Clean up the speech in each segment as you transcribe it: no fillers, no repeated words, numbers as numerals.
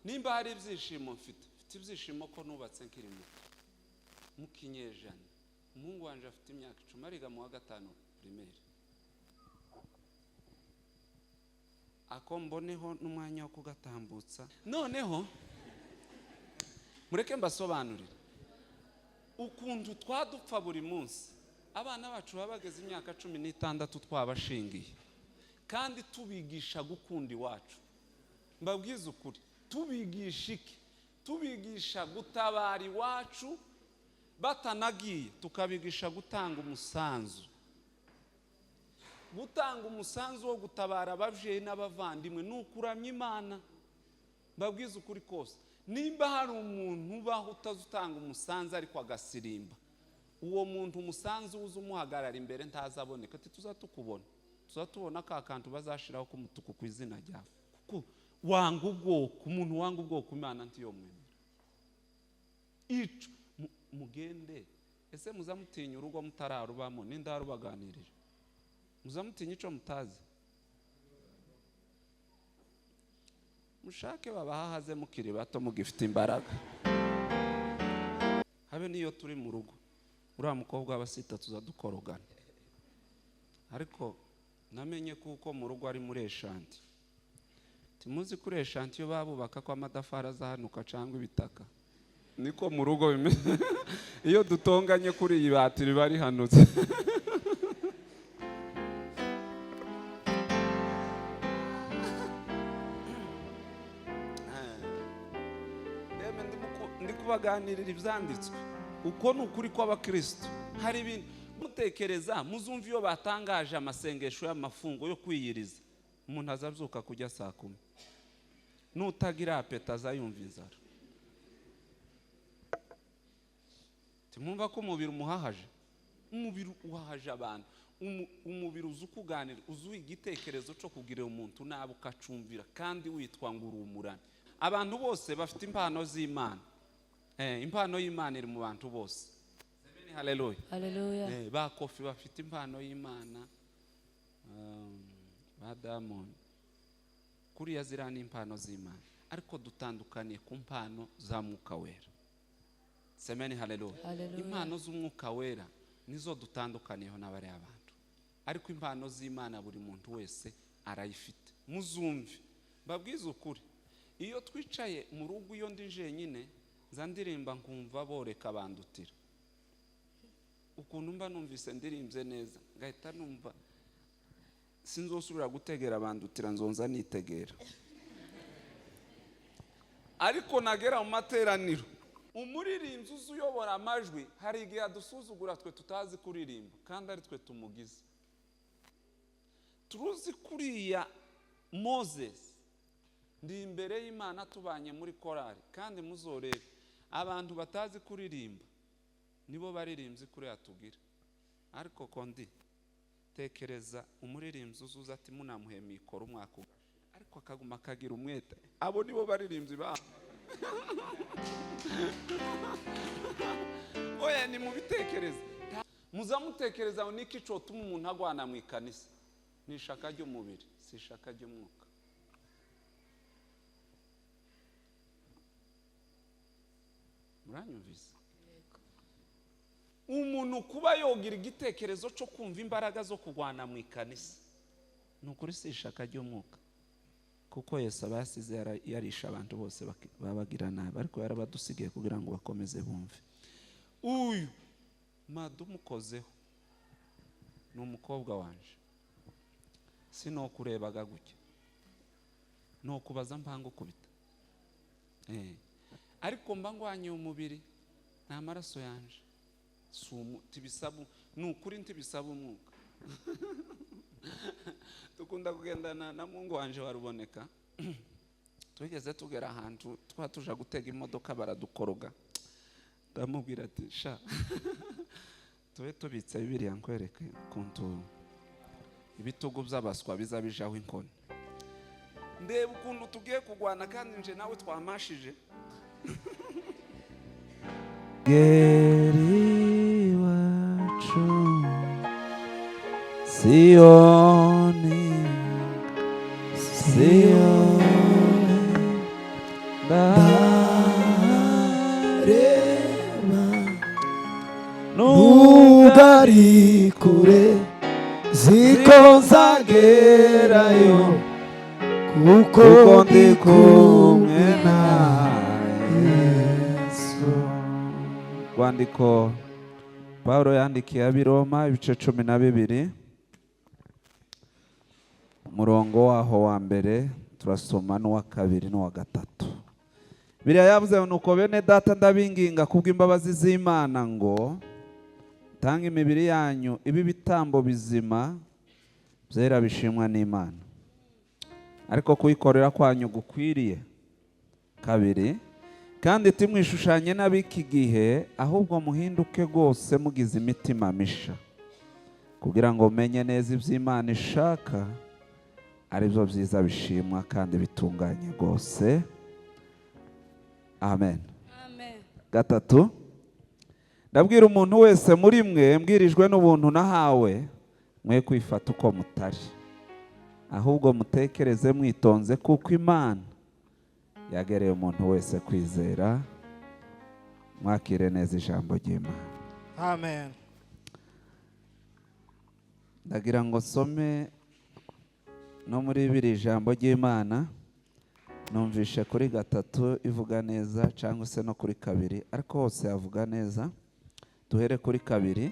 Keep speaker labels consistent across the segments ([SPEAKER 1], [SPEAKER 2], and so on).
[SPEAKER 1] nimba hari ibyishimo mfite ibyishimo ko nubatse nkiri muto mu kinyejana. Umuhungu wanje afite imyaka 10 ariga mu wa 5 primaire. Ako mboneho n'umwanya wo kugatambutsa. Noneho mureke mbasobanurire ukuntu twadupfa buri munsi. Abana bacu babageze imyaka 16 twabashingiye kandi tubigisha gukunda iwacu. Mbabwiza ukuri, tubigisha iki? Tubigisha gutabara iwacu batanagiye, tukabigisha gutanga umusanzu. Gutanga umusanzu wo gutabara abavyeyi n'abavandimwe n'ukuramya Imana. Mbabwiza ukuri kose, nimba hari umuntu ubaho utazutanga umusanzu ariko agasirimba, uwo muntu umusanzu uzumuhagarara imbere ntazaboneka. Ati tuzatukubona, tuzatubona ka kantu bazashiraho kumutuku ku izina ryawe. Kuko wanga ubwoko, umuntu wanga ubwoko Imana ntiyo mwemera. Ico mugende, ese muzamutinya urugo mutararubamo n'indarubaganirije? Muzamutinya ico mutazi? Mushake babahaze mukiri bato mugifite imbaraga. Habe niyo turi mu rugo, uriya mukobwa w'abasita tuzadukorogana. Ariko namenye kuko mu rugo ari muri eshanti. Timuzi kuri eshanti yo babubaka kwa amadafari azahanuka cyangwa ibitaka. Niko mu rugo bimeze. Iyo dutonganye kuri iyi batiri bari hanutse. Ndi kubaganirira ibyanditswe. Uko ni ukuri kw'abakristo. Hari ibintu mutekereza, muzumva iyo batangaje amasengesho y'amafungo yo kwiyiriza, umuntu azabyuka kujya saa 10. Nutagira apeta azayumva inzara. Timumva ko umubiri umuhahaje. Umubiri uhahaje abantu. Umubiri uzukuganira, uzuha igitekerezo cyo kugira umuntu nabo ukacumvira kandi witwa ngo urumurane. Abantu bose bafite impano z'Imana. Impano y'Imana iri mu bantu bose. Haleluya.
[SPEAKER 2] Haleluya.
[SPEAKER 1] Ba Kofi bafite impano y'Imana. Ba Diamond. Kuriya zirana impano z'Imana. Ariko dutandukaniye ku mpano za Mwuka Wera. Semeni haleluya. Impano z'Umwuka Wera nizo dutandukaniyeho n'abari abantu. Ariko impano z'Imana buri muntu wese arayifite. Muzumve. Babwiza ukuri. Iyo twicaye mu rugo iyo ndi jenyine, zandirimba nkumva boreka bandutira. Ukuntu mba numvise ndirimbye neza, ngahita numva sinzosubira gutegera bandutira, nzonza nitegera. Ariko nagera mu materaniro, umuririmbyi uzuyobora amajwi hari igihe adusuzugura twe tutazi kuririmba kandi ari twe tumugize. Turuzi kuriya Moses ndi imbere y'Imana tubanye muri korari, kandi muzorebe abantu batazi kuririmba nibo baririmbyi kuri yatugira. Ariko kondi tekereza umuririmbyi uzuza ati munamuhe mikoro umwaka, ariko akaguma akagira umwete, abo nibo baririmbyi ba oya ni mubitekereza. Muzamutekereza niki cotuma umuntu agwana mu ikanisa. Ni ishaka ry'umubiri, si ishaka ry'umwuka. Muranyumvise? Umuntu kuba yogira igitekerezo cyo kumva imbaraga zo kugwana mu ikanisa, nukuri si ishaka ry'umwuka. Kuko Yesu abasize yarisha abantu bose babagira nabi, ariko yarabadusigiye kugira ngo bakomeze bumve. Uyu madumukozeho ni umukobwa wanje, sinokurebaga gutya, no kubaza mpango kubita. Ariko mba ngwanye umubiri n'amaraso yanje, tibisabu nukuri ntibisaba umwuka. Tukunda kugendana na Mungu wanje waruboneka. Twigeze tugera ahantu twatuja gutega imodoka baradukoroga. Ndamubwira ati sha tube tubitse Bibiliya nkwereke kuntu ibitugu by'abaswa bizabijaho inkoni. Ndeba ukuntu tugiye kugwana kandi nje nawe twamashije.
[SPEAKER 3] Geri wacu Sioni, Sioni, ndareba nubwo ari kure ziko nzagerayo kuko ndi kumwe na Yesu.
[SPEAKER 1] Rwandiko Pawulo yandikiye ab'Iroma ibice 12 umurongo waho wa mbere turasoma n'uwa kabiri n'uwa gatatu. Biriya yavuze nuko bene data ndabinginga kubw'imbabazi z'Imana ngo tanga imibiri yanyu ibi bitambo bizima byera bishimwa n'Imana, ariko kuyikorera kwanyu gukwiriye. Kabiri, kandi timwishushanye n'ab'iki gihe, ahubwo muhinduke rwose mugize imitima misha, kugira ngo menye neza iby'Imana ishaka, ari byo byiza bishimwa kandi bitunganye rwose. Amen.
[SPEAKER 2] Amen.
[SPEAKER 1] Gatatu, ndabwira umuntu wese muri mwe mbwirijwe n'ubuntu nahawe, mwe kwifata uko mutari, ahubwo mutekereze mwitonze, kuko Imana yagereye umuntu wese kwizera. Mwakire neza ijambo ry'Imana.
[SPEAKER 3] Amen.
[SPEAKER 1] Ndagira ngo some no muri biri jambo ry'Imana, numvishe kuri gatatu ivuga neza cyangwa se no kuri kabiri, ariko hose yavuga neza. Duhere kuri kabiri.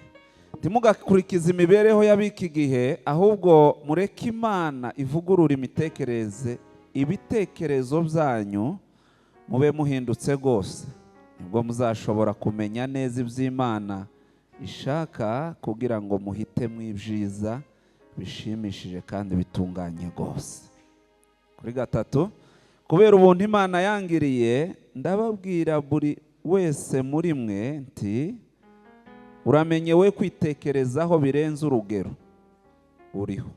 [SPEAKER 1] Ntimugakurikize imibereho y'ab'iki gihe, ahubwo mureke Imana ivugurura imitekerereze, ibitekerezo byanyu mube muhindutse rwose, nibwo muzashobora kumenya neza iby'Imana ishaka, kugira ngo muhitemo ibyiza bishimishije kandi bitunganye rwose. Kuri gatatu, kubera ubuntu Imana yangiriye, ndababwira buri wese muri mwe nti uramenye we kwitekerezaho birenze urugero uriho,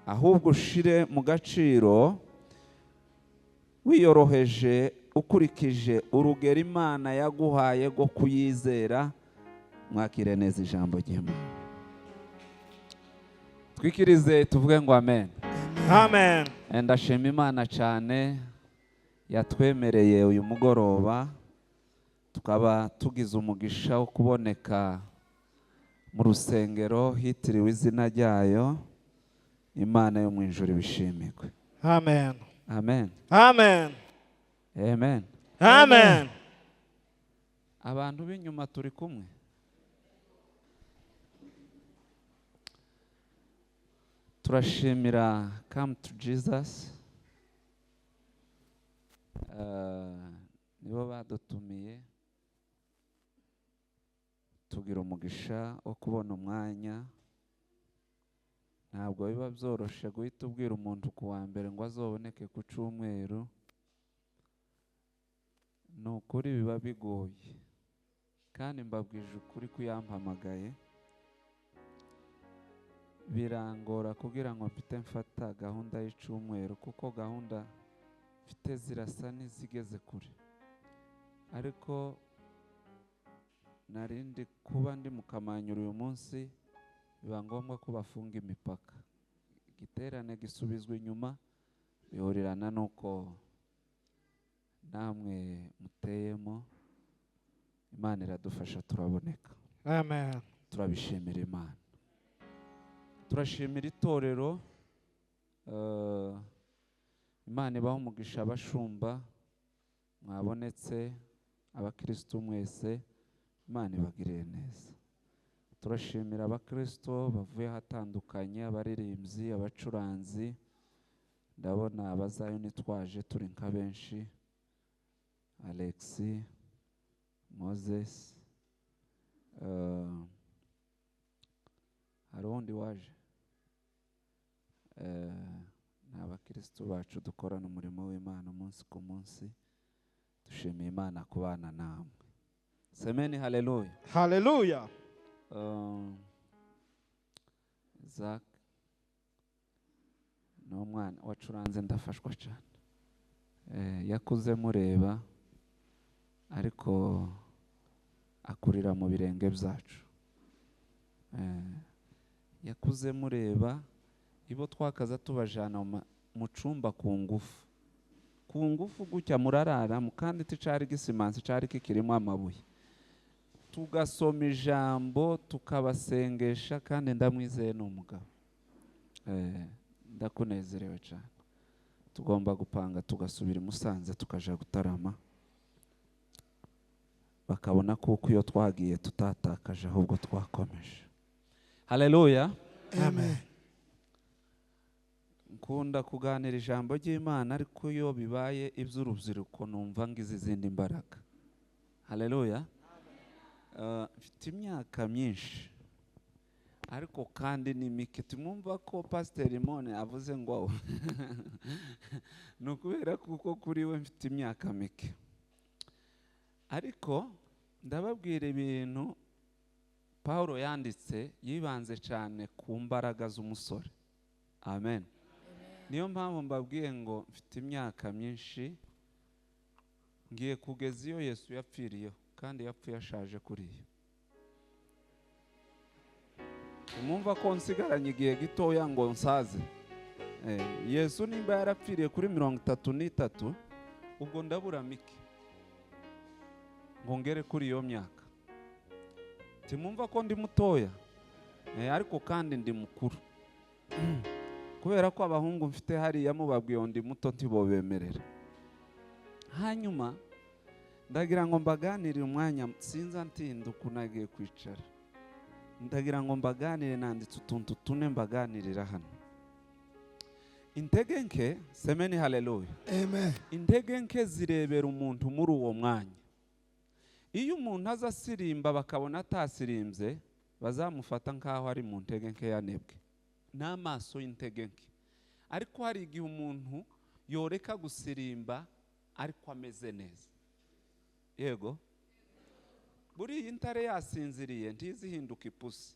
[SPEAKER 1] ahubwo ushire mu gaciro wiyoroheje ukurikije urugero Imana yaguhaye rwo kuyizera. Mwakire neza ijambo ry'Imana. Twikirize tuvuge ngo amen.
[SPEAKER 3] Amen.
[SPEAKER 1] Ndashima Imana cyane yatwemereye uyu mugoroba tukaba tugize umugisha wo kuboneka mu rusengero hitiriwe izina ryayo. Imana yo mu ijuru ibishimirwe.
[SPEAKER 3] Amen.
[SPEAKER 1] Amen.
[SPEAKER 3] Amen.
[SPEAKER 1] Amen.
[SPEAKER 3] Amen.
[SPEAKER 1] Abantu b'inyuma turi kumwe. Turashimira Come to Jesus. Nibo badutumiye tugira umugisha wo kubona umwanya. Ntabwo biba byoroshye guhita ubwira umuntu ku wa mbere ngo azoboneke ku cyumweru. Ni ukuri biba bigoye, kandi mbabwije ukuri ko yampamagaye birangora kugira ngo mfata gahunda y'icumweru, kuko gahunda mfite zirasa n'izigeze kure. Ariko narindi kuba ndi mu Kamanyuru uyu munsi, biba ngombwa ko bafunga imipaka, igiterane gisubizwa inyuma, bihurirana n'uko namwe muteyemo. Imana iradufasha turaboneka.
[SPEAKER 3] Amen.
[SPEAKER 1] Turabishimira Imana. Turashimira itorero. Imana ibaho umugisha abashumba mwabonetse, abakristo mwese, Imana ibagirire neza. Turashimira abakristo bavuye hatandukanye, abaririmbyi, abacuranzi. Ndabona abazayoni twaje turi nka benshi: Alexi, Moses, hari undi waje. Ni abakristo bacu dukorana umurimo w'Imana umunsi ku munsi. Dushimiye Imana kubana namwe. Semeni haleluya.
[SPEAKER 3] Hallelujah.
[SPEAKER 1] Zak ni umwana wacuranze, ndafashwa cyane. Yakuze mureba, ariko akurira mu birenge byacu. Yakuze mureba, ibo twakaza tubajana mu cumba ku ngufu ku ngufu gutya murarara mukandi ticari gisimansi cari kikirimo amabuye, tugasoma ijambo tukabasengesha, kandi ndamwizeye n'umugabo. Ndakunezerewe cyane. Tugomba gupanga tugasubira i Musanze tukaja gutarama, bakabona kuko iyo twagiye tutatakaje ahubwo twakomeje. Haleluya.
[SPEAKER 3] Amen.
[SPEAKER 1] Nkunda kuganira ijambo ry'Imana, ariko iyo bibaye iby'urubyiruko numva ngize izindi mbaraga. Haleluya. Mfite imyaka myinshi, ariko kandi ni mike. Tumwumva ko Pastor Imone avuze ngo nukubera kuko kuri we mfite imyaka mike, ariko ndababwira ibintu Paulo yanditse yibanze cyane ku mbaraga z'umusore. Amen. Niyo mpamvu mbabwiye ngo mfite imyaka myinshi, ngiye kugeza iyo Yesu yapfiriyeho, kandi yapfuye ashaje kuriya. Mwumva ko nsigaranye igihe gitoya ngo nsaze. Yesu nimba yarapfiriye kuri 33, ubwo ndabura mike ngo ngere kuri iyo myaka. Timumva ko ndi mutoya, ariko kandi ndi mukuru. Kubera ko abahungu mfite hariya mubabwiye ndi muto ntibobemerera. Hanyuma ndagira ngo mbaganire umwanya, sinza ntinda ukunagiye kwicara. Ndagira ngo mbaganire, nanditse utuntu tune mbaganirira hano. Intege nke, semeni haleluya.
[SPEAKER 3] Amen.
[SPEAKER 1] Intege nke zirebera umuntu muri uwo mwanya. Iyo umuntu aza asirimba bakabona atasirimbye, bazamufata nkaho ari mu ntege nke yanebwe, n'amaso y'intege nke. Ariko hari igihe umuntu yoreka gusirimba ariko ameze neza. Yego. Buri iyi ntare yasinziriye ntizihinduka ipusi.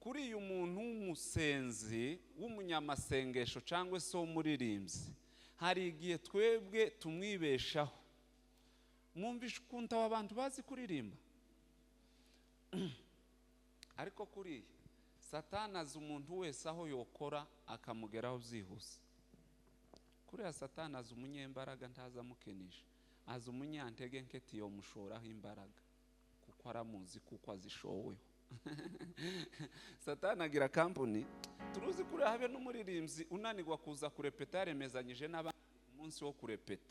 [SPEAKER 1] Kuri uyu muntu w'umusenzi w'umunyamasengesho cyangwa se w'umuririmbyi, hari igihe twebwe tumwibeshaho. Mwumvishe ukuntu abantu bazi kuririmba, ariko kuri Satani azi umuntu wese aho yokora akamugeraho byihuse. Kuriya Satani azi umunyembaraga ntazamukenisha, azi umunyantege nke tiyo mushoraho imbaraga, kuko aramuzi kuko azishoweho. Satani agira kampuni, turuzi kuri habe n'umuririmbyi unanirwa kuza kurepeta yaremezanyije n'abandi umunsi wo kurepeta.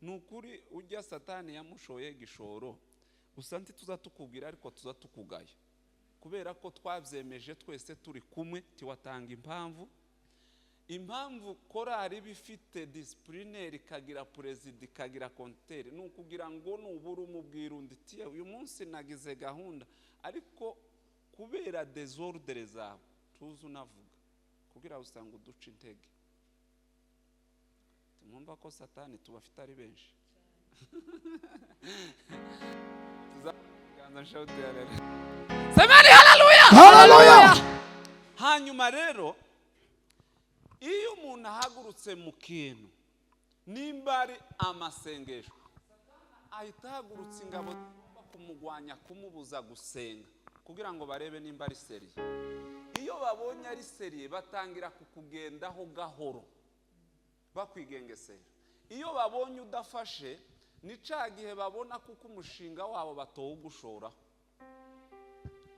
[SPEAKER 1] Nukuri ujya Satani yamushoye gishoro, usanti tuza tukubwira ariko tuza tukugaya, kubera ko twabyemeje twese turi kumwe. Tiwatanga impamvu korari bifite disciplinary, kagira president, kagira kontere, nukugira ngo nubura umubwira undi tiye uyu munsi nagize gahunda, ariko kubera desordre zawe tuzu navuga kugira usanga uduca intege. Tumwumva ko Satani tubafite ari benshi. Tuzaganza shout haleluya. Semeni haleluya.
[SPEAKER 3] Haleluya.
[SPEAKER 1] Hanyuma rero iyo umuntu ahagurutse mu kintu, nimba ari amasengesho, ahita ahagurutse ingabo kumugwanya, kumubuza gusenga, kugira ngo barebe nimba ari seriye. Iyo babonye ari seriye batangira kukugendaho gahoro bakwigengesera. Iyo babonye udafashe, ni ca gihe babona kuko umushinga wabo batowugushoraho.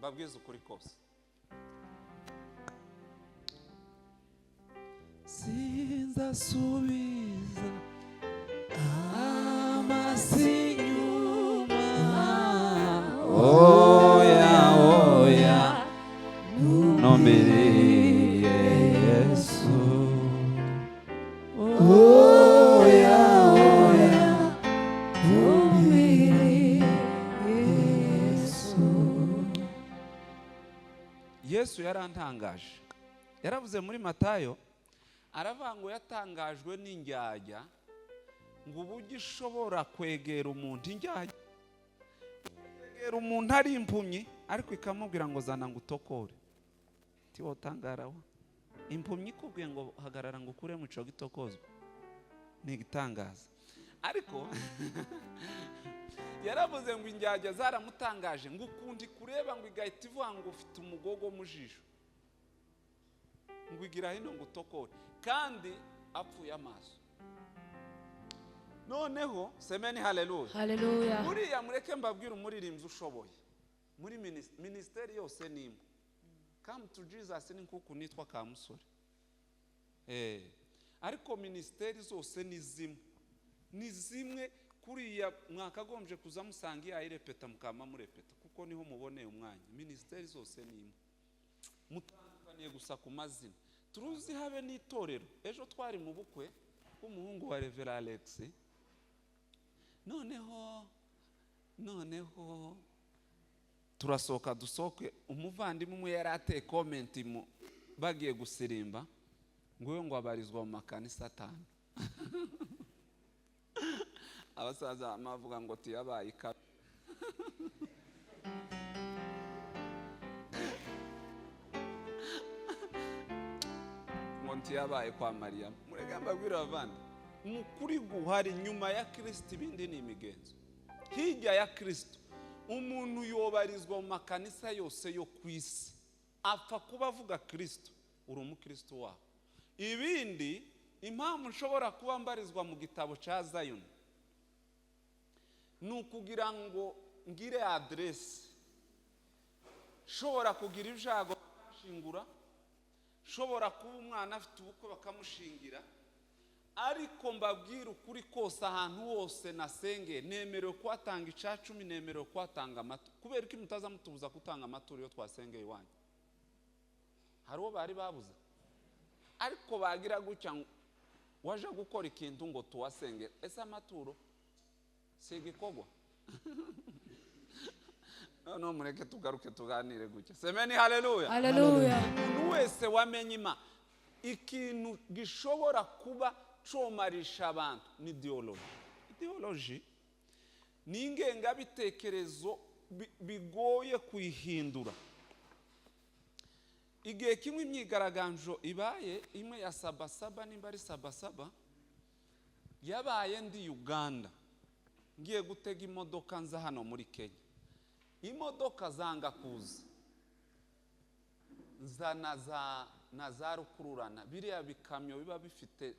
[SPEAKER 1] Babwiza ukuri kose. Sinzasubiza amasinyuma, oya oya numiriye Yesu, oya oya numiriye Yesu. Yesu yarantangaje, yaravuze muri Matayo, aravuga ngo yatangajwe n'indyarya, ngo uburyo ishobora kwegera umuntu. Indyarya kwegera umuntu ari impumyi, ariko ikamubwira ngo zana ngo utokore. Tiwotangaraho impumyi ikubwiye ngo hagarara ngo ukure mu cyo gitokozwa, ni igitangaza. Ariko yaravuze ngo indyarya zaramutangaje, ngo ukundi kureba ngo igahita ivuga ngo ufite umugogo mu jisho, ngo igira hino ngo utokore, kandi apfuye amaso. noneho semeni haleluya.
[SPEAKER 2] Haleluya.
[SPEAKER 1] Buriya mureke mbabwira umuririmbyi ushoboye muri ministeri yose nimwe. Come to Jesus ni nkuko nitwa Kamusore. Ariko ministeri zose ni zimwe kuriya mwakagombye kuza musangiye ayirepeta mukama murepeta kuko niho muboneye umwanya. Ministeri zose nimwe mutandukaniye gusa ku mazina. Turuzi habe n'itorero. Ejo twari mu bukwe bw'umuhungu wa Reverend Alex. Noneho turasohoka dusohoke, umuvandimwe umwe yari ateye comment bagiye gusirimba ngo abarizwa mu makanisa 5. Abasaza amavuga ngo tuyabaye ikabe. Ngo tuyabaye kwa Mariya. Murega mbabwira abavandi, mukuri guhari nyuma ya Kristo ibindi ni imigenzo. Hirya ya Kristo umuntu yobarizwa mu makanisa yose yo kwisi, apfa kuba avuga Kristo, uri umukristo wawe. Ibindi impamvu nshobora kuba mbarizwa mu gitabo cya Zion nukugira ngo ngire adresse, shobora kugira ibyago bakashingura, shobora kuba umwana afite ubukwe bakamushingira. Ariko mbabwira ukuri kose ahantu hose nasenge nemerewe kwatanga icacumi, nemerewe kwatanga amaturo. Kubera ko mutaza mutubuza gutanga amaturo yo twasengeye iwanyu. Hari uwo bari babuze, ariko bagira gutya waje gukora ikintu ngo tuwasengere. Ese amaturo sigikogwa? No mureke tugaruke tuganire gutya. Semeni haleluya.
[SPEAKER 2] Haleluya.
[SPEAKER 1] Umuntu wese wamenye Imana, ikintu gishobora kuba comarisha abantu ni ideology ni ingengabitekerezo bigoye kwihindura. Igihe kimwe imyigaragambyo ibaye imwe ya sabasaba, nimba ari sabasaba, yabaye ndi Uganda, ngiye gutega imodoka nza hano muri Kenya. Imodoka zanga kuza, nza na za rukururana, biriya bikamyo biba bifite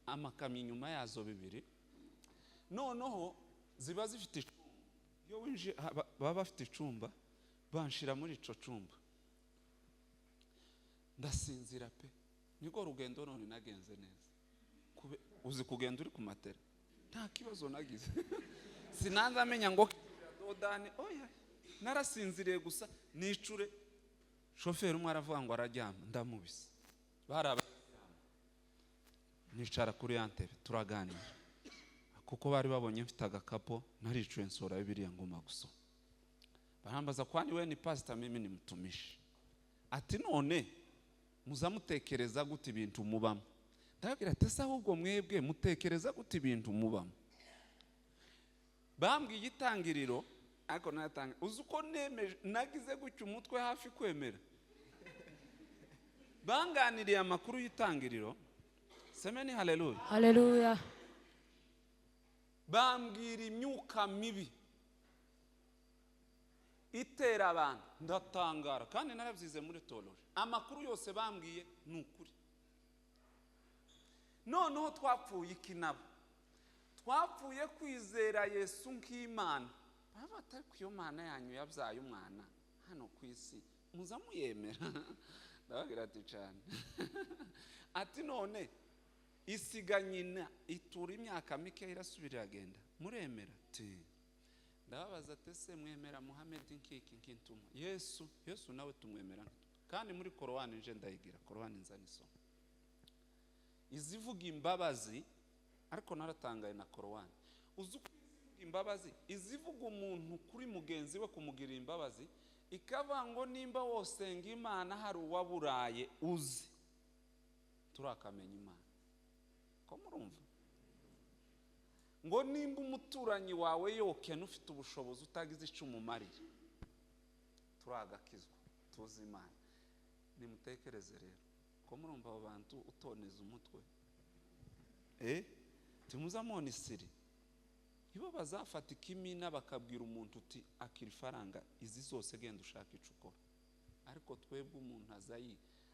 [SPEAKER 1] amakamyo inyuma yazo bibiri, noneho ziba zifite icumba. Iyo winje baba bafite icumba, banshira muri ico cumba, ndasinzira pe. Niko rugendo none nagenze neza. Uzi kugenda uri ku matera, nta kibazo nagize. Sinanza amenya ngo dodane, oya narasinziriye gusa nicure. Shoferi umwe aravuga ngo araryama, ndamubise. Baraba nicara kuri yantebe turaganira, kuko bari babonye mfite agakapo, naricuye nsora Bibiliya ngoma gusoma. Barambaza kwani we ni pastor, mimi ni mtumishi. Ati none muzamutekereza gute ibintu mubamo? Ndabwira ati se ahubwo mwebwe mutekereza gute ibintu mubamo? Bambwiye igitangiriro, ariko natanga uzi uko nemeje nagize gutyo umutwe hafi kwemera. Banganiriye amakuru y'itangiriro. Semeni haleluya.
[SPEAKER 2] Haleluya.
[SPEAKER 1] Bambwira imyuka mibi itera abantu, ndatangara kandi narabyize muri teology. Amakuru yose bambwiye ni ukuri. Noneho twapfuye ikinabo, twapfuye kwizera Yesu nk'Imana. Baba atari kuyo Mana yanyu yabyaye umwana hano ku isi muzamuyemera. Ndabagira ati cyane. Ati none isiga nyina itura imyaka mike irasubira agenda, muremera? Ati ndababaza ati se mwemera Muhammad nk'intumwa? Yesu nawe tumwemera. Kandi muri Korowani nje ndayigira, Korowani nzanisoma izivuga imbabazi, ariko naratangaye na Korowani. Uzuko imbabazi izivuga umuntu kuri mugenzi we kumugira imbabazi, ikava ngo nimba wosenga Imana hari uwaburaye uzi turakamenya Imana. Ko murumva ngo nimba umuturanyi wawe yokena ufite ubushobozi utagize icyo umumarira, turagakizwa tuzi Imana. Nimutekereze rero, ko murumva abo bantu utoneza umutwe timuzamona isiri. Ibo bazafata ikimina bakabwira umuntu uti akira ifaranga izi zose genda ushaka icyo ukora, ariko twebwe umuntu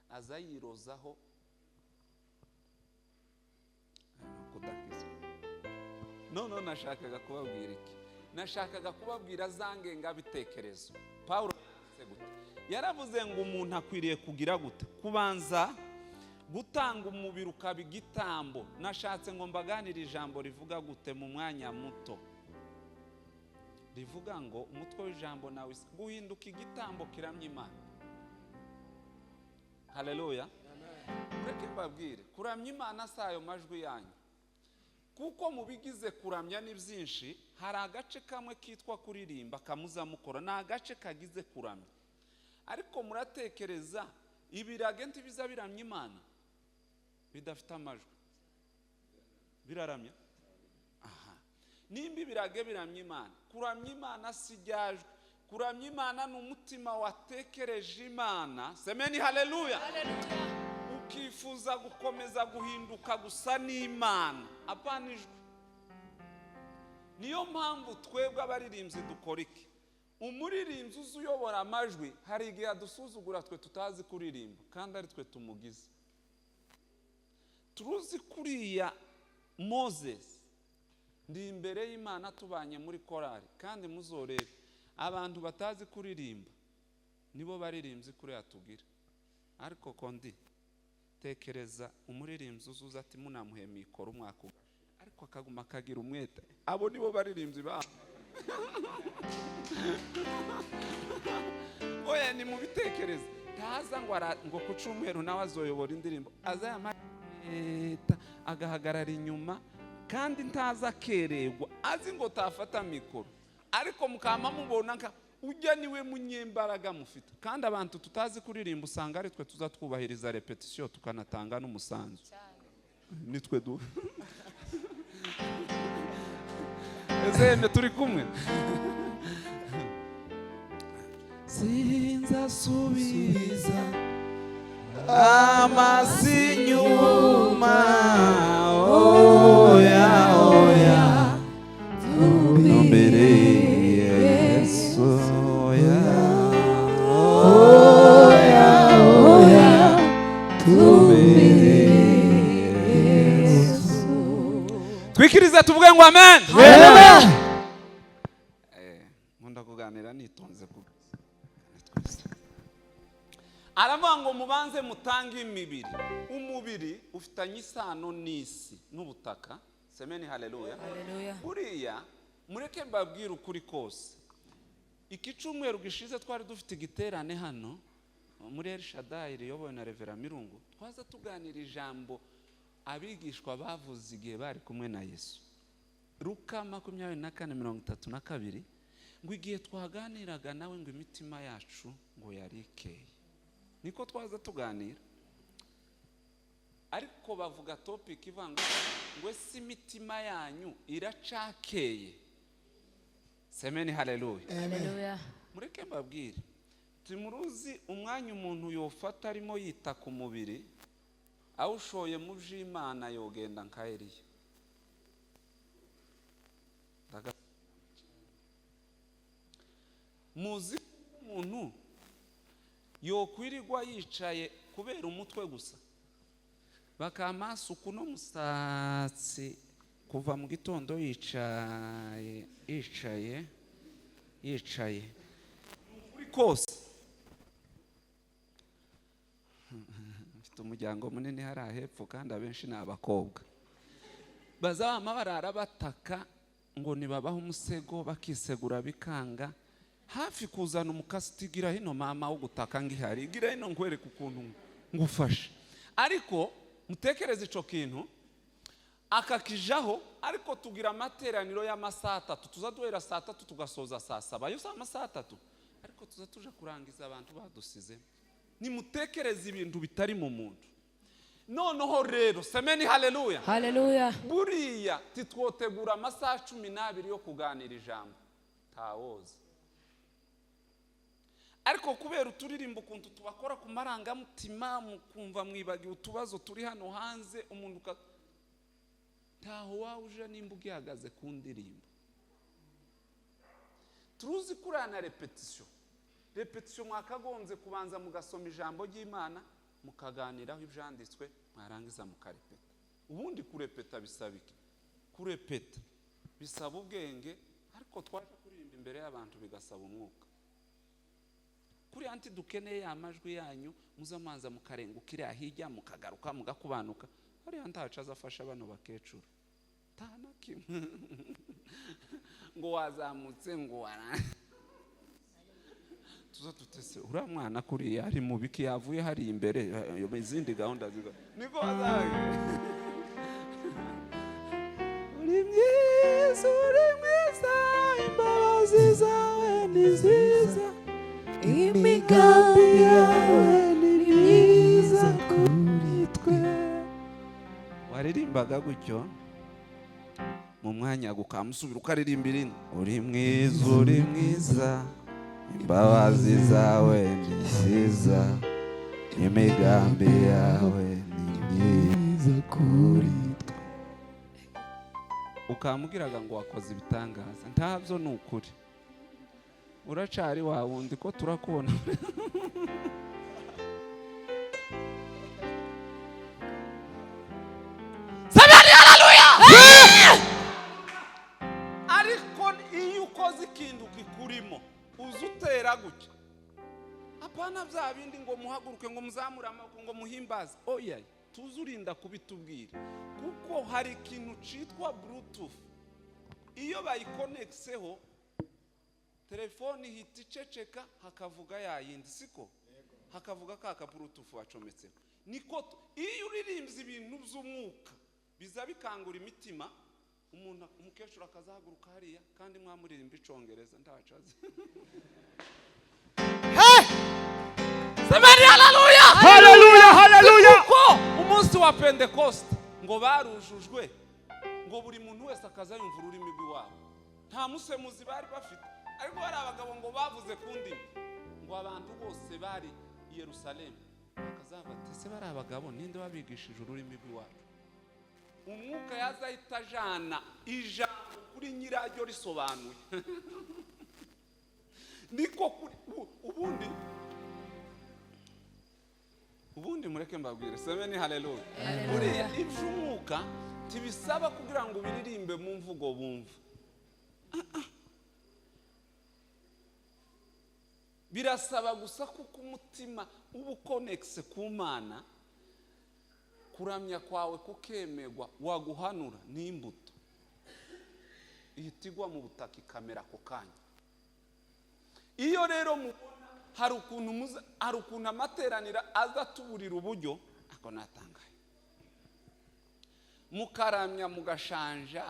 [SPEAKER 1] azayirozaho kudakira. no nashakaga kubabwira iki? Nashakaga kubabwira zangenga bitekerezo. Paulo yaravuze ngo umuntu akwiriye kugira gute? Kubanza gutanga umubiri ukaba igitambo. Nashatse ngo mbaganire ijambo rivuga gute mu mwanya muto. Rivuga ngo umutwe w'ijambo nawe guhinduka igitambo kiramya Imana. Haleluya. Mureke mbabwire, kuramya Imana si ayo majwi yanyu. Kuko mu bigize kuramya ni byinshi, hari agace kamwe kitwa kuririmba kamuza mukora, ni agace kagize kuramya. Ariko muratekereza ibirage ntibiza biramya Imana bidafite amajwi, biraramya? Aha. Nimba ibirage biramya Imana, kuramya Imana si ryajwe. Kuramya Imana ni umutima watekereje Imana. Semeni haleluya. Ukifuza gukomeza guhinduka gusa n'Imana, apana ijwi. Niyo mpamvu twebwe abaririmbyi dukora iki? Umuririmbyi uzi uyobora amajwi hari igihe adusuzugura twe tutazi kuririmba kandi ari twe tumugize. Turuzi kuriya Moses ndi imbere y'Imana tubanye muri korari, kandi muzorebe abantu batazi kuririmba nibo baririmbyi kuri yatugira. Ariko kondi tekereza umuririmbyi uzuza ati munamuhe mikoro umwaka, ariko akaguma akagira umwete, abo nibo baririmbyi ba oya ni mu bitekereza. Taza ngo ku cyumweru nawe azoyobora indirimbo, azayamata agahagarara inyuma, kandi ntaza akererwa, azi ngo tafata mikoro, ariko mukama mubona nka ujya niwe munyembaraga mufite. Kandi abantu tutazi kuririmba usanga ari twe tuza twubahiriza repetition tukanatanga n'umusanzu. Nitwe du Ezeme turi kumwe. Sinza subiza amasi nyuma, oya oya tumbere Yesu, oya oya tumbere Yesu. Twikiriza tuvuge ngo amen. Nkunda kuganira nitonze ku aravuga ngo mubanze mutange imibiri. Umubiri ufitanye isano n'isi n'ubutaka. Semeni haleluya. Buriya mureke mbabwire ukuri kose. Iki cyumweru gishize twari dufite igiterane hano muri El Shaddai riyobowe na Revera Mirungu. Twaza tuganira ijambo abigishwa bavuze igihe bari kumwe na Yesu. Luka 24:32 ngo igihe twaganiraga nawe ngo imitima yacu ngo yarikeye. Niko twaza tuganira. Ariko bavuga topic ivanga ngo ese imitima yanyu iracakeye. Semeni haleluya. Haleluya. Mureke mbabwire, timuruzi umwanya umuntu yofata arimo yita ku mubiri awushoye mu by'Imana yogenda nka Eliya. Muzi umuntu yokwirirwa yicaye kubera umutwe gusa, bakamasuku no musatsi kuva mu gitondo yicaye kuri kose. Mfite umuryango munini hari ahepfo kandi abenshi ni abakobwa. Bazaba barara bataka ngo nibabaho umusego bakisegura bikanga, hafi kuzana umukasi tigira hino mama wo gutaka ngihari, gira hino nkwereka ukuntu ngufasha. Ariko mutekereze ico kintu akakijaho, ariko tugira amateraniro y'amasaha 3, tuza duhera saa 3 tugasoza saa 7, yo saa 3, ariko tuza tuja kurangiza abantu badusize. Nimutekereze ibintu bitari mu muntu. Noneho rero semeni haleluya. Haleluya. Buriya titwotegura amasaha 12 yo kuganira ijambo tawoza. Ariko kubera uturirimbo kuntu tubakora ku marangamutima mukumva mwibagiwe utubazo turi hano hanze, umuntu taho wawuje nimba ugihagaze ku ndirimbo. Turuzi kurana repetition mwakagonze kubanza mugasoma ijambo ry'Imana mukaganiraho ibyanditswe mwarangiza mukarepeta. Ubundi kurepeta bisaba iki? Kurepeta bisaba ubwenge, ariko twaje kuririmba imbere y'abantu bigasaba umwuka. Kuri anti dukeneye amajwi yanyu, muzamanza mukarengukira hirya mukagaruka mugakubanuka. Hari antaca azafasha bano bakecuru tana kimwe ngo wazamutse ngo wara tuza tutese ura mwana kuri ari mu biki yavuye hari imbere izindi gahunda ziga niko wazaye uri mwiza imbabazi zawe ni nziza imigambi yawe ni myiza kuri twe. Waririmbaga gutyo mu mwanya gukamusubira ukaririmba irindi uri mwiza imbabazi zawe ni nziza imigambi yawe ni myiza kuri twe. Ukamubwiraga ngo wakoze ibitangaza, ntabyo ni ukuri, uracari wa wundi ko turakubona. Sabani haleluya! Ariko iyo ukoze ikintu kikurimo uzutera gutya, apana bya bindi ngo muhaguruke ngo muzamure amaboko ngo muhimbaze. Oya, tuzurinda kubitubwira, kuko hari ikintu citwa Bluetooth. Iyo bayikonexeho telefoni ihita iceceka hakavuga yayindi, siko hakavuga ka Bluetooth wacometseho. Niko iyo uririmbye ibintu by'umwuka biza bikangura imitima. Umuntu umukecuru akazahaguruka hariya kandi mwamuririmba icongereza ndacaze. Sabani haleluya!
[SPEAKER 3] Haleluya, haleluya!
[SPEAKER 1] Kuko umunsi wa Pentecost ngo barujujwe ngo buri muntu wese akaza yumva ururimi rw'iwabo. Nta musemuzi bari bafite, ariko hari abagabo ngo bavuze ku ndimi ngo abantu bose bari i Yerusalemu bakazabatese bari abagabo ninde wabigishije ururimi rw'iwabo. Umwuka yazahita jana ijambo kuri nyiraryo risobanuye. Niko kuri ubundi mureke mbabwire semeni haleluya. Buriya iby'umwuka tibisaba kugira ngo biririmbe mu mvugo bumva. Birasaba gusa kuko umutima uba ukonekse ku Mana, kuramya kwawe kukemegwa, waguhanura n'imbuto ihitigwa mu butaka ikamera ako kanya. Iyo rero mubona hari ukuntu amateranira aza tuburira uburyo ako natangaye, mukaramya mugashanja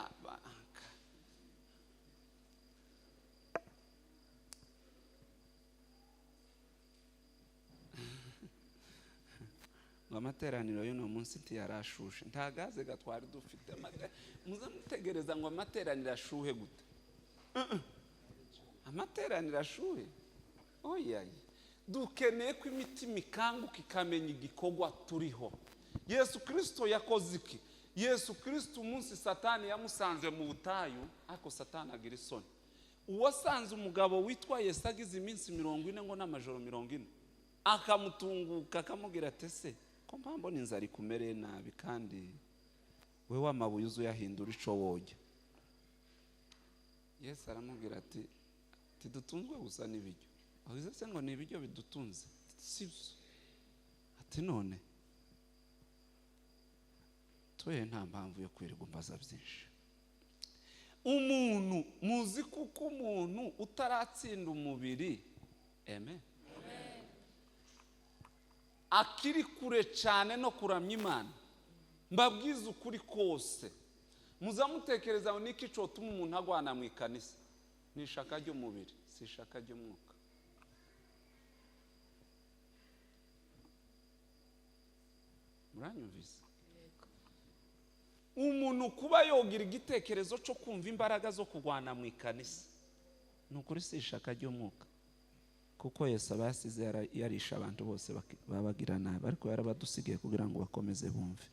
[SPEAKER 1] amateraniro y'uno munsi ntiyarashushe, nta gaze gatwari dufite. Muze mutegereza ngo amateraniro ashuhe gute? Amateraniro ashuhe? Oya, dukeneye ko imitima ikanguka ikamenya igikorwa turiho. Yesu Kristo yakoze iki? Yesu Kristo umunsi Satani yamusanze mu butayu, ariko Satani agira isoni. Uwasanze umugabo witwa Yesu agize iminsi 40 ngo n'amajoro 40, akamutunguka akamubwira ati se ko mbona inzara ikumereye nabi kandi we w'amabuye uzuyahindura ico wojya. Yesu aramubwira ati dutunzwe gusa n'ibiryo. Avuze se ngo n'ibiryo bidutunze? Sibyo. Ati none twe nta mpamvu yo kwirirwa mbaza byinshi. Umuntu muzi kuko umuntu utaratsinda umubiri, amen, akiri kure cyane no kuramya Imana, mbabwiza ukuri kose, muzamutekereza ngo niki cotuma umuntu agwana mu ikanisa? Ni ishaka ry'umubiri, si ishaka ry'umwuka. Muranyumvise? Umuntu kuba yogira igitekerezo cyo kumva imbaraga zo kugwana mu ikanisa, nukuri si ishaka ry'umwuka. Kuko Yesu abasize yarisha abantu bose babagira nabi, ariko yarabadusigiye kugira ngo bakomeze bumve.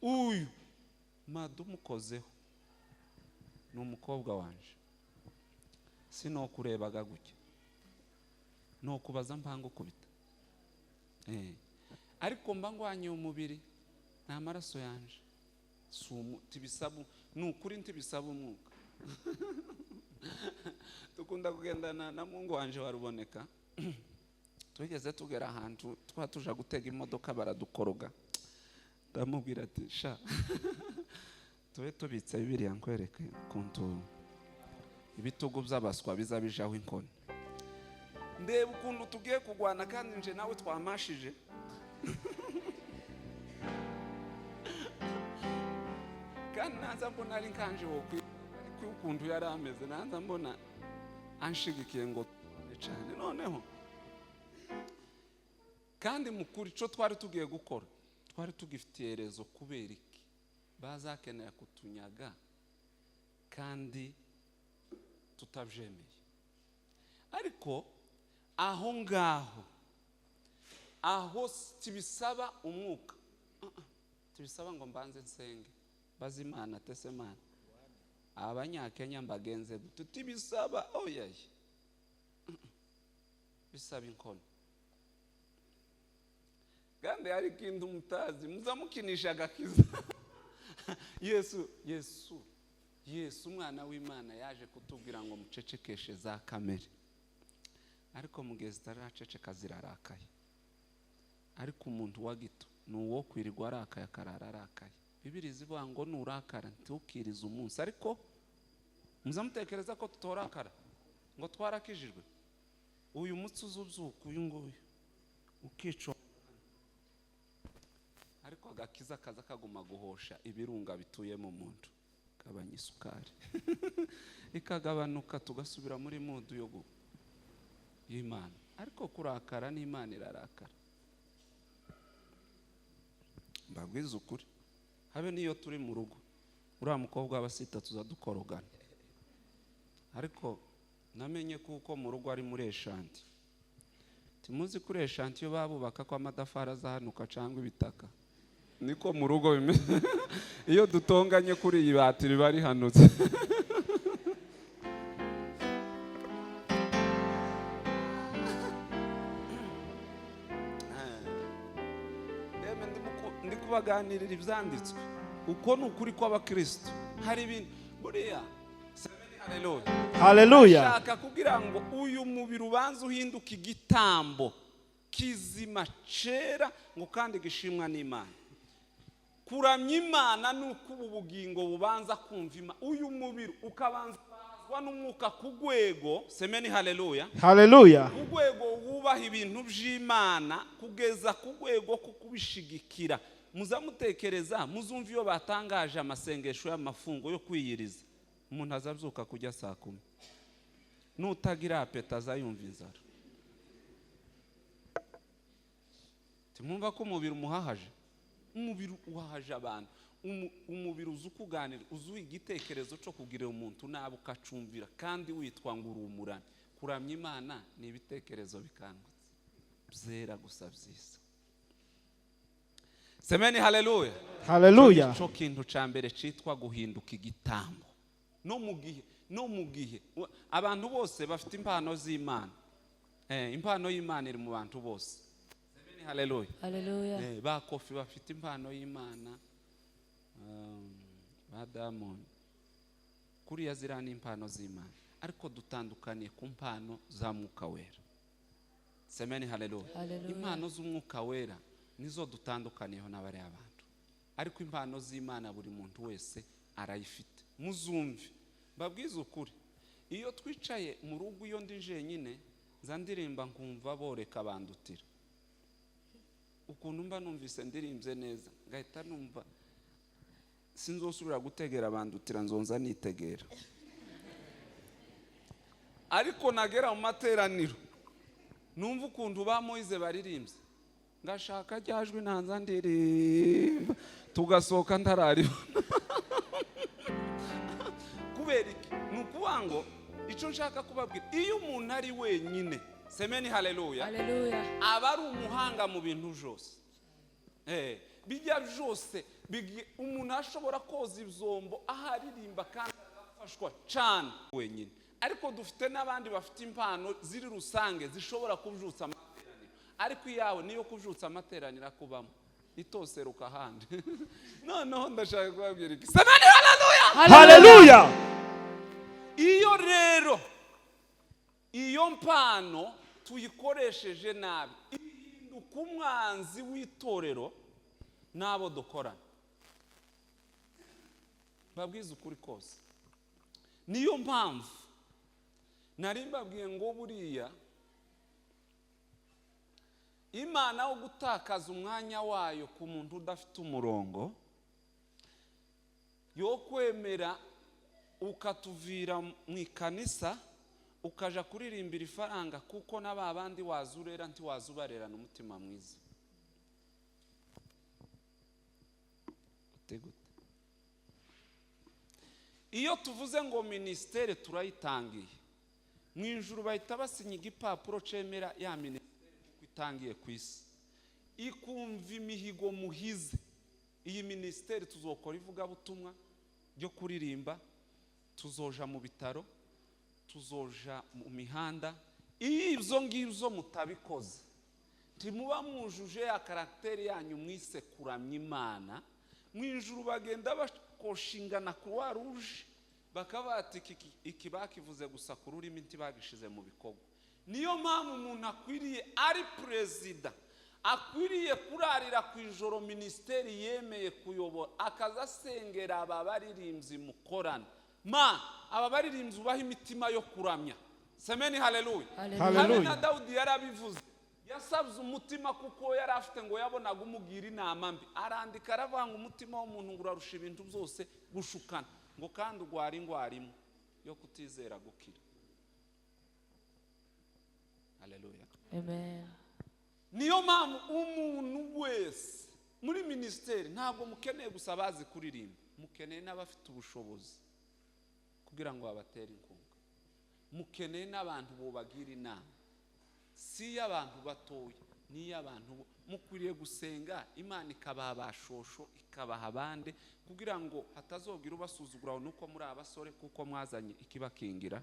[SPEAKER 1] Uyu madumukozeho ni umukobwa wanje, sinokurebaga gutya, no kubaza mpango kubita, ariko mba ngwanye umubiri n'amaraso yanje. Tibisabu nukuri ntibisaba umwuka. dukunda kugendana na Mungu wanje waruboneka. Twigeze tugera ahantu twatuja gutega imodoka baradukoroga. Ndamubwira ati sha tube tubitse Bibiliya nkwereke kuntu ibitugu by'abaswa bizabijaho inkoni. Ndeba ukuntu tugiye kugwana kandi nje nawe twamashije. Kandi naza mbona ari nkanje wo ukuntu yari ameze, naza mbona anshigikiye ngo cyane. Noneho kandi mukuri cyo twari tugiye gukora, twari tugifitiye rezo kubera iki bazakenera kutunyaga kandi tutabyemeye. Ariko aho ngaho tibisaba umwuka, tibisaba ngo mbanze nsenge bazi Imana tese Mana Abanyakenya mbagenze tutibisaba oyaye, bisaba inkoni. Kandi hari kintu mutazi muzamukinisha agakiza. Yesu umwana w'Imana yaje kutubwira ngo mucecekeshe za kamere, ariko mugezi taraceceka zirarakaye. Ariko umuntu wa gito nuwo kwirirwa arakaye akarara arakaye. Bibiri zivuga ngo nurakara ntukirize umunsi, ariko muzamutekereza ko tutorakara ngo twarakijijwe. Uyu mutsi uzuzuka uyu nguyu ukico, ariko agakiza kaza kaguma guhosha ibirunga bituye mu muntu, kabanya isukari ikagabanuka tugasubira muri mudu yo y'Imana. Ariko kurakara n'Imana irarakara. Mbabwiza ukuri, habe niyo turi mu rugo uriya mukobwa abasita tuzadukorogana, ariko namenye kuko mu rugo ari muri eshanti. Timuzi kuri eshanti yo babubaka ko amadafari azahanuka cyangwa ibitaka, niko mu rugo bimeze. Iyo dutonganye kuri iyi batiri bari hanutse. Ndi kubaganirira ibyanditswe uko nukuri kw'abakristo. Hari ibintu buriya
[SPEAKER 3] haleluya,
[SPEAKER 1] shaka kugira ngo uyu mubiri ubanze uhinduka igitambo kizima cera ngo kandi gishimwa n'Imana. Kuramya Imana nuko ubu bugingo bubanza kumva Imana. Uyu mubiri ukabanza bazwa n'umwuka kugwego, semeni haleluya,
[SPEAKER 3] haleluya,
[SPEAKER 1] kugwego wubaha ibintu by'Imana kugeza kugwego kukubishigikira. Muzamutekereza muzumva iyo batangaje amasengesho y'amafungo yo kwiyiriza, umuntu azabyuka kujya saa 10, nutagira apeta azayumva inzara. Timumva ko umubiri umuhahaje, umubiri uhahaje abantu. Umubiri uzukuganira uzuye igitekerezo cyo kugira umuntu nabo ukacumvira kandi witwa ngo urumurane. Kuramya Imana ni ibitekerezo bikangutse byera gusa byiza. Semeni haleluya,
[SPEAKER 3] haleluya.
[SPEAKER 1] Cyo kintu cyambere citwa guhinduka igitambo. No mu gihe abantu bose bafite impano z'Imana, impano y'Imana iri mu bantu bose. Semeni haleluya,
[SPEAKER 2] haleluya.
[SPEAKER 1] Ba Kofi bafite impano y'Imana, ba Diamond kuriya zirana impano z'Imana, ariko dutandukaniye ku mpano za Mwuka Wera. Semeni haleluya. Impano z'Umwuka Wera nizo dutandukaniyeho n'abari abantu, ariko impano z'Imana buri muntu wese arayifite. Muzumve babwiza ukuri, iyo twicaye mu rugo iyo ndi jenyine nza ndirimba nkumva boreka bandutira. Ukuntu mba numvise ndirimbye neza ngahita numva sinzosubira gutegera bandutira, nzonza nitegera. Ariko nagera mu materaniro numva ukuntu ba Moize baririmbye, ngashaka ryajwe nanza ndirimba, tugasohoka ntararibona. Kubera iki? Nukuvuga ngo icyo nshaka kubabwira, iyo umuntu ari wenyine, semeni haleluya,
[SPEAKER 2] haleluya,
[SPEAKER 1] aba ari umuhanga mu bintu byose. Bijya byose umuntu ashobora koza ibyombo aharirimba kandi agafashwa cyane wenyine. Ariko dufite n'abandi bafite impano ziri rusange zishobora kubyutsa amateraniro, ariko iyawe niyo kubyutsa amateraniro akubamo itoseruka ahandi. Noneho ndashaka kubabwira iki? Semeni haleluya,
[SPEAKER 3] haleluya.
[SPEAKER 1] mpano tuyikoresheje nabi ihinduka umwanzi w'itorero n'abo dukorana. Babwiza ukuri kose. Niyo mpamvu nari mbabwiye ngo buriya Imana wo gutakaza umwanya wayo ku muntu udafite umurongo yo kwemera ukatuvira mu ikanisa ukaja kuririmbira ifaranga kuko n'ababandi wazurera nti wazubarerana umutima mwiza. Iyo tuvuze ngo ministere turayitangiye mu ijuru bahita basinya igipapuro cemera ya ministere itangiye ku isi ikumva imihigo muhize. Iyi ministere tuzokora ivuga butumwa ryo kuririmba, tuzoja mu bitaro, tuzoja mu mihanda. Ibyo ngibyo mutabikoze timuba mujuje ya karakteri yanyu mwise kuramya Imana. Mu ijuru bagenda bakoshingana Croix Rouge bakabati iki bakivuze gusa ku rurimi ntibagishize mu bikorwa. Niyo mpamvu umuntu akwiriye ari perezida akwiriye kurarira ku ijoro ministeri yemeye kuyobora akazasengera aba baririmbyi mukorana. Aba baririmbyi ubaha imitima yo kuramya. Semeni haleluya. Haleluya. Na Dawudi yarabivuze yasabye umutima kuko yari afite ngo yabonaga umugira inama mbi, arandika aravanga umutima w'umuntu ngo urarusha ibintu byose gushukana ngo kandi ugwara ingwara imwe yo kutizera gukira. Haleluya.
[SPEAKER 2] Amen.
[SPEAKER 1] Niyo mpamvu umuntu wese muri ministeri ntabwo mukeneye gusa abazi kuririmba, mukeneye n'abafite ubushobozi kugira ngo babatere inkunga, mukeneye n'abantu bobagira inama. Si y'abantu batoya ni y'abantu mukwiriye gusenga Imana ikabaha abashosho ikabaha abande kugira ngo hatazogira ubasuzugura nuko muri abasore kuko mwazanye ikibakingira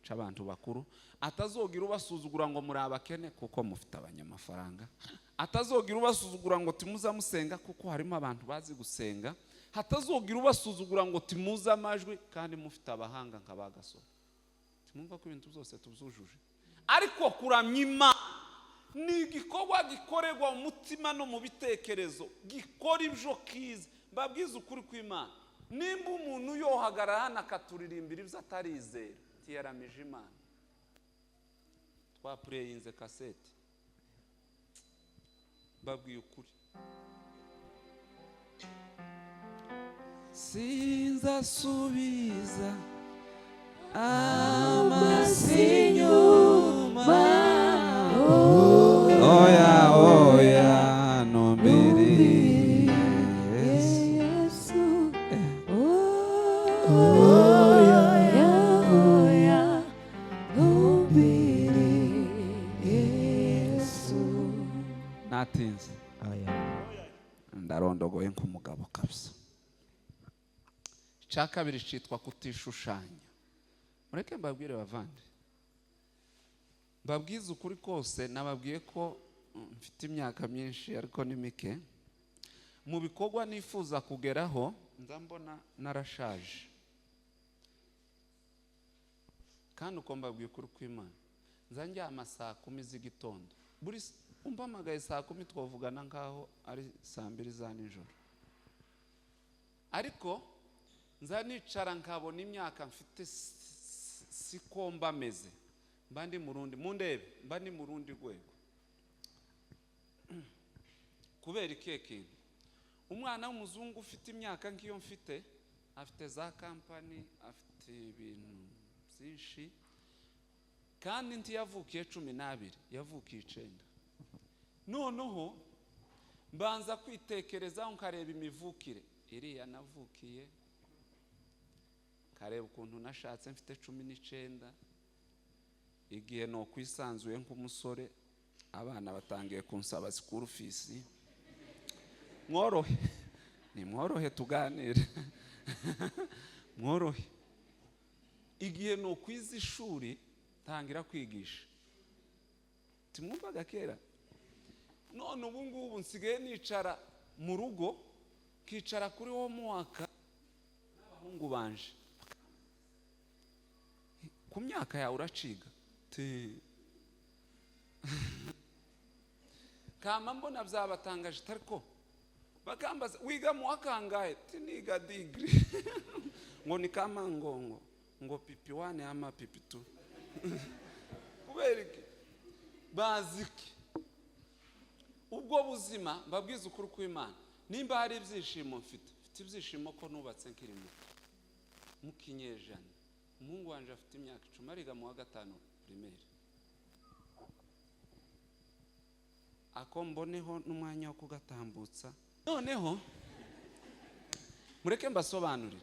[SPEAKER 1] c'abantu bakuru, atazogira ubasuzugura ngo muri abakene kuko mufite abanyamafaranga, atazogira ubasuzugura ngo timuza musenga kuko harimo abantu bazi gusenga, hatazogira ubasuzugura ngo timuza amajwi kandi mufite abahanga nk'abagasoro. Timumva ko ibintu byose tubyujuje. Ariko kuramya Imana ni igikorwa gikorerwa mu mutima no mu bitekerezo, gikora ibyo kiza. Mbabwiza ukuri kw'Imana, nimba umuntu yohagarara hano akaturirimbira ibyo atarizera tiyaramije Imana. Twapureyinze kasete, mbabwiye ukuri sinzasubiza amasinyuma. Oya oya nombiri Yesu. Oya oya nombiri Yesu. Natinze ndarondogoye nk'umugabo kabisa. Icya kabiri cyitwa kutishushanya. Mureke mbabwire bavande, mbabwize ukuri kose. Nababwiye ko mfite imyaka myinshi ariko ni mike. Mu bikorwa nifuza kugeraho ndambona narashaje, kandi uko mbabwiye ukuri kw'Imana nzanjyama saa 10 z'igitondo. Buri umpamagaye saa 10 twavugana nkaho ari saa 2 za nijoro, ariko nzanicara nkabona imyaka mfite siko mbameze. Mbandi murundi mundebe, mbandi murundi rwego. Kubera ikihe kintu? Umwana w'umuzungu ufite imyaka nk'iyo mfite, afite za kampani, afite ibintu byinshi, kandi ntiyavukiye 12, yavukiye 9. Noneho mbanza kwitekerezaho nkareba imivukire. Iriya navukiye, kareba ukuntu nashatse mfite 19, igihe no kwisanzuye nk'umusore abana batangiye kunsaba school fees. Mworohe, ni mworohe tuganire. Mworohe. Igihe no kwiza ishuri tangira kwigisha. Timwumvaga kera. None ubu ngubu nsigaye nicara mu rugo, kicara kuri wo mwaka n'abahungu banje. Ku myaka yawe uraciga. kama mbona byabatangaje tariko bakambaza wiga mu wakangaye tiniga degree ngo ni kama ngo pipi 1 ama pipi 2 kuberiki baziki ubwo buzima babwiza ukuri kw'Imana nimba hari ibyishimo mfite ibyishimo ko nubatse nkiri mu kinyejana umuhungu wanje afite imyaka 10 ariga mu wa 5 primaire ako mboneho n'umwanya wo kugatambutsa noneho mureke mbasobanurire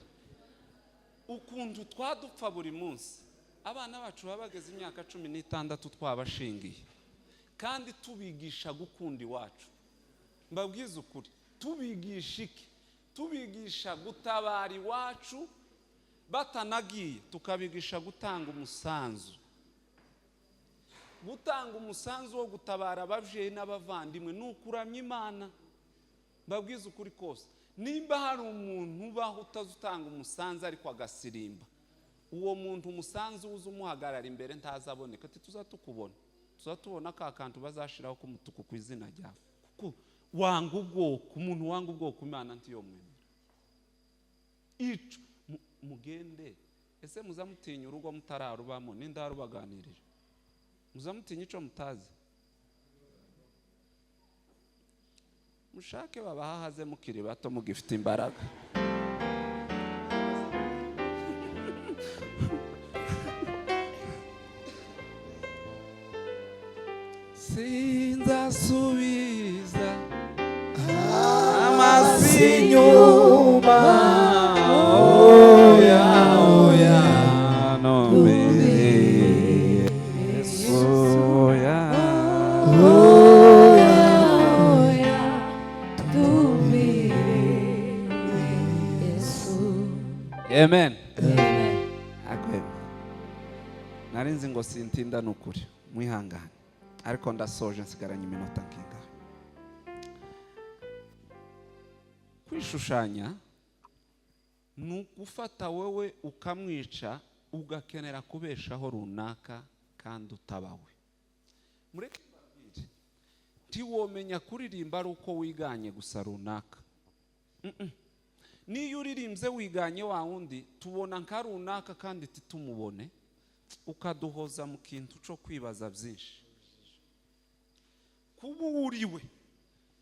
[SPEAKER 1] ukuntu twadupfa buri munsi abana bacu babageze imyaka 16 twabashingiye kandi tubigisha gukunda iwacu mbabwiza ukuri tubigisha iki tubigisha gutabara iwacu batanagiye tukabigisha gutanga umusanzu wo gutabara abavyeyi n'abavandimwe n'ukuramya Imana mbabwiza ukuri kose nimba hari umuntu ubaho utazutanga umusanzu ariko agasirimba uwo muntu umusanzu uzumuhagarara imbere ntazaboneka tuzatukubona tuzatubona ka kantu bazashiraho kumutuku ku izina ryawe kuko wanga ubwoko umuntu wanga ubwoko Imana ntiyo mwemera ico mugende ese muzamutinya urugo mutararubamo n'indarubaganirira muzamutinya ico mutazi mushake babahaze mukiri bato mugifite imbaraga sinzasubiza amasinyuma oya nome Yesu oya Amen. Amen. Narinzi ngo sintinda nukuri mwihangane ariko ndasoje nsigaranye iminota nkinga kwishushanya nugufata wewe ukamwica ugakenera kubeshaho runaka kandi utabawe mureke babiri ntiwomenya kuririmba ari uko wiganye gusa runaka niyo uririmbye wiganye wa wundi tubona nka runaka kandi titumubone ukaduhoza mu kintu cyo kwibaza byinshi kuba uriwe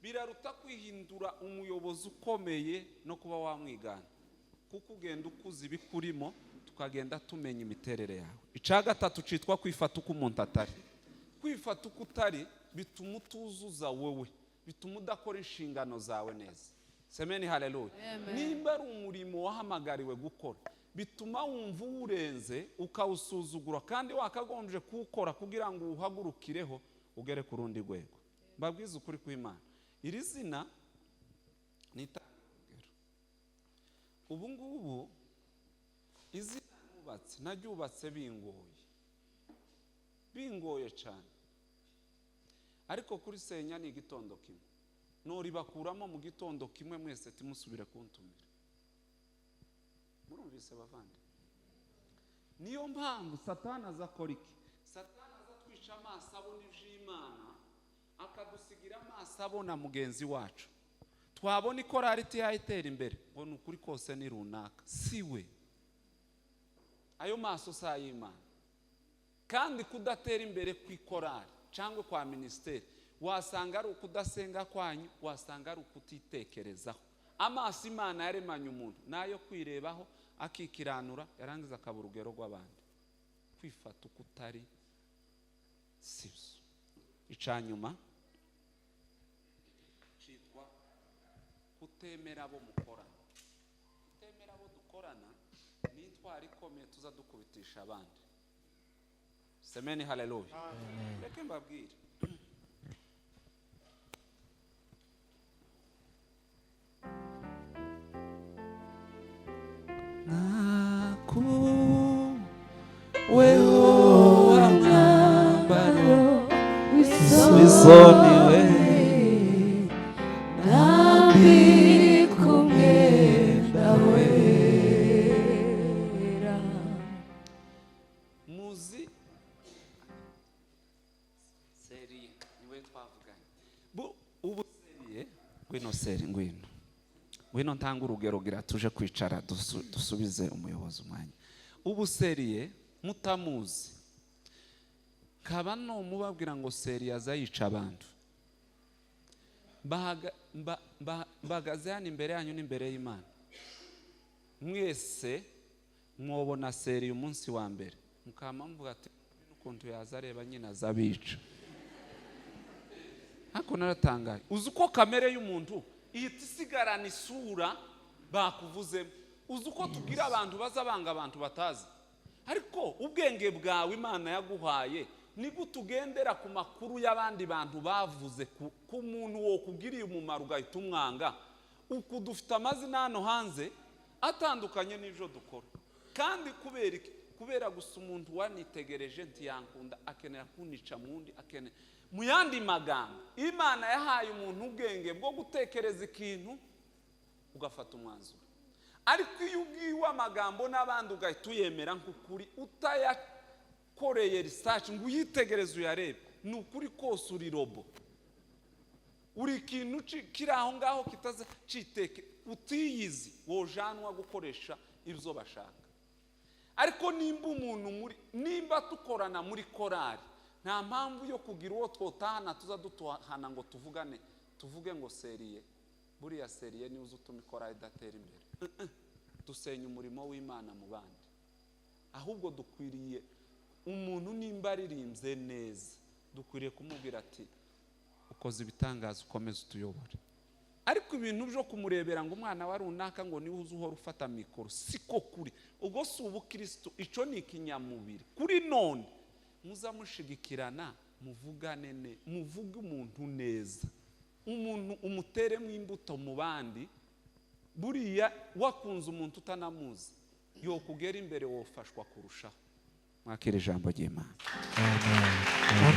[SPEAKER 1] biraruta kwihindura umuyobozi ukomeye no kuba wamwigana kuko ugenda ukuza ibikurimo tukagenda tumenya imiterere yawe icaga gatatu citwa kwifata uko umuntu atari kwifata uko utari bituma utuzuza wowe bituma udakora inshingano zawe neza semeni haleluya nimba ari umurimo wahamagariwe gukora bituma wumva urenze ukawusuzugura kandi wakagombye kuwukora kugira ngo uhagurukireho ugere ku rundi rwego mbabwiza ukuri kw'Imana iri zina nitangiro ubu ngubu izina nubatse naryubatse bingoye cyane ariko kuri senya ni igitondo kimwe nori bakuramo mu gitondo kimwe mwese timusubire kuntumira murumvise bavande niyo mpamvu satani azakora iki satani azatwisha amaso abona ivy'Imana akadusigira amaso abona mugenzi wacu twabona ikorari tiyayitera imbere ngo nukuri kose ni runaka siwe ayo maso sa y'Imana kandi kudatera imbere kw'ikorari cyangwa kwa ministeri wasanga ari ukudasenga kwanyu wasanga ari ukutitekerezaho amaso Imana yaremanye umuntu nayo kwirebaho akikiranura yarangiza akabura urugero rw'abandi kwifata uko utari sibyo icanyuma cyitwa kutemera abo mukorana kutemera abo dukorana nitwara ikomeye tuza dukubitisha abandi semeni haleluya reke mbabwire weho wamwambaro wisoni we nabi kumwenda wera muzi ngwino seri ngwino ntanga urugero gira tuje kwicara dusubize umuyobozi umwanya. Ubu seriye mutamuzi kaba no mubabwira ngo seri yazayica abantu bahagaze hano imbere yanyu n'imbere y'Imana, mwese mwobona seri umunsi wa mbere mukama mvuga ati n'ukuntu yazareba nyina azabica. Hako naratangaye, uzi uko kamere y'umuntu ihita isigarana isura bakuvuzemo. Uzi uko tugira abantu bazabanga abantu batazi, ariko ubwenge bwawe Imana yaguhaye nigo tugendera ku makuru y'abandi bantu bavuze ku muntu wo kugiriye umumaro ugahita umwanga. Uko dufite amazina hano hanze atandukanye n'ivyo dukora, kandi kubera gusa umuntu wanitegereje ntiyankunda akenera kunica mundi akenera mu yandi magambo. Imana yahaye umuntu ubwenge bwo gutekereza ikintu ugafata umwanzuro, ariko iyo ubwiwe amagambo n'abandi ugahita uyemera nk'ukuri utayakoreye research ngo uyitegereze uyarebe, ni ukuri kose uri robo, uri ikintu kiri aho ngaho kitaza citeke utiyizi wojanwa gukoresha ibyo bashaka. Ariko nimba umuntu nimba tukorana muri korari, nta mpamvu yo kugira uwo twotahana tuza dutuhana ngo tuvuge ngo seriye buriya seriye ni uzi utuma korari idatera imbere. Dusenya umurimo w'Imana mu bandi. Ahubwo dukwiriye umuntu nimba aririmbye neza dukwiriye kumubwira ati ukoze ibitangaza ukomeze utuyobore. Ariko ibintu byo kumurebera ngo umwana wa runaka ngo niwe uzi uhora ufata mikoro, siko kuri. Ubwo si ubukristo, ico ni ikinyamubiri. Kuri none muzamushigikirana muvugane muvuge umuntu neza, umuntu umuteremo imbuto mu bandi. Buriya wakunze umuntu utanamuzi yo kugera imbere wofashwa kurushaho. Mwakire ijambo ry'Imana. Amen.